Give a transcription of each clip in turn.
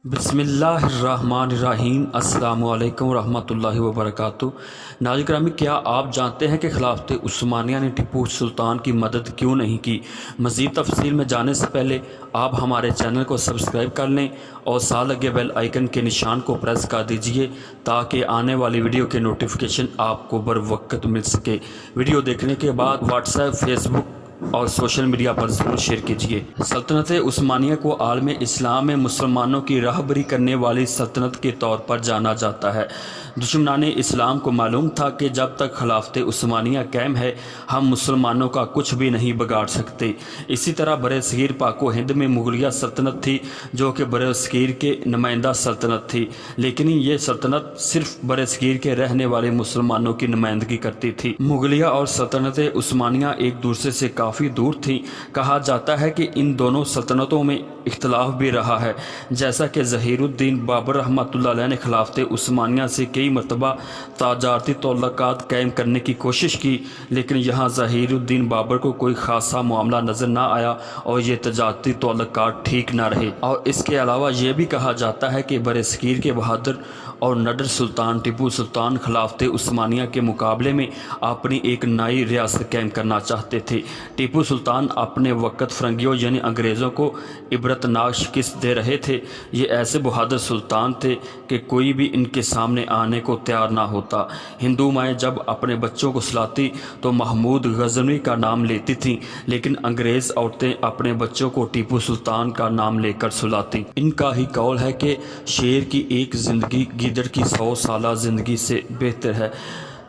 بسم اللہ الرحمن الرحیم۔ السلام علیکم ورحمۃ اللہ وبرکاتہ۔ ناظرین گرامی، کیا آپ جانتے ہیں کہ خلافت عثمانیہ نے ٹیپو سلطان کی مدد کیوں نہیں کی؟ مزید تفصیل میں جانے سے پہلے آپ ہمارے چینل کو سبسکرائب کر لیں اور ساتھ لگے بیل آئیکن کے نشان کو پریس کر دیجئے تاکہ آنے والی ویڈیو کے نوٹیفیکیشن آپ کو بروقت مل سکے۔ ویڈیو دیکھنے کے بعد واٹس ایپ، فیس بک اور سوشل میڈیا پر ضرور شیئر کیجیے۔ سلطنت عثمانیہ کو عالم اسلام میں مسلمانوں کی راہبری کرنے والی سلطنت کے طور پر جانا جاتا ہے۔ دشمنان اسلام کو معلوم تھا کہ جب تک خلافت عثمانیہ قائم ہے ہم مسلمانوں کا کچھ بھی نہیں بگاڑ سکتے۔ اسی طرح برصغیر پاک و ہند میں مغلیہ سلطنت تھی جو کہ برصغیر کے نمائندہ سلطنت تھی، لیکن یہ سلطنت صرف برصغیر کے رہنے والے مسلمانوں کی نمائندگی کرتی تھی۔ مغلیہ اور سلطنت عثمانیہ ایک دوسرے سے کافی دور تھیں۔ کہا جاتا ہے کہ ان دونوں سلطنتوں میں اختلاف بھی رہا ہے، جیسا کہ ظہیر الدین بابر رحمۃ اللہ علیہ نے خلافت عثمانیہ سے کئی مرتبہ تجارتی تعلقات قائم کرنے کی کوشش کی، لیکن یہاں ظہیر الدین بابر کو کوئی خاصا معاملہ نظر نہ آیا اور یہ تجارتی تعلقات ٹھیک نہ رہے۔ اور اس کے علاوہ یہ بھی کہا جاتا ہے کہ برصغیر کے بہادر اور نڈر سلطان ٹیپو سلطان خلافت عثمانیہ کے مقابلے میں اپنی ایک نئی ریاست قائم کرنا چاہتے تھے۔ ٹیپو سلطان اپنے وقت فرنگیوں یعنی انگریزوں کو عبرتناک شکست دے رہے تھے۔ یہ ایسے بہادر سلطان تھے کہ کوئی بھی ان کے سامنے آنے کو تیار نہ ہوتا۔ ہندو مائیں جب اپنے بچوں کو سلاتی تو محمود غزنوی کا نام لیتی تھیں، لیکن انگریز عورتیں اپنے بچوں کو ٹیپو سلطان کا نام لے کر سلاتی۔ ان کا ہی قول ہے کہ شیر کی ایک زندگی گیدڑ کی 100 سالہ زندگی سے بہتر ہے۔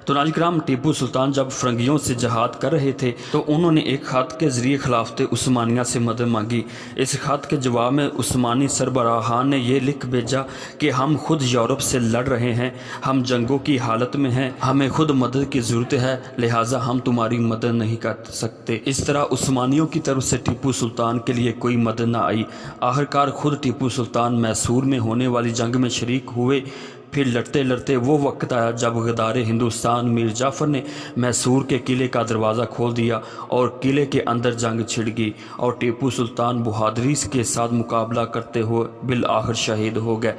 تو ناظرین کرام، ٹیپو سلطان جب فرنگیوں سے جہاد کر رہے تھے تو انہوں نے ایک خط کے ذریعے خلافت عثمانیہ سے مدد مانگی۔ اس خط کے جواب میں عثمانی سربراہان نے یہ لکھ بھیجا کہ ہم خود یورپ سے لڑ رہے ہیں، ہم جنگوں کی حالت میں ہیں، ہمیں خود مدد کی ضرورت ہے، لہٰذا ہم تمہاری مدد نہیں کر سکتے۔ اس طرح عثمانیوں کی طرف سے ٹیپو سلطان کے لیے کوئی مدد نہ آئی۔ آخرکار خود ٹیپو سلطان میسور میں ہونے والی جنگ میں شریک ہوئے۔ پھر لڑتے لڑتے وہ وقت آیا جب غدار ہندوستان میر جعفر نے میسور کے قلعے کا دروازہ کھول دیا اور قلعے کے اندر جنگ چھڑ گئی اور ٹیپو سلطان بہادری کے ساتھ مقابلہ کرتے ہوئے بالآخر شہید ہو گئے۔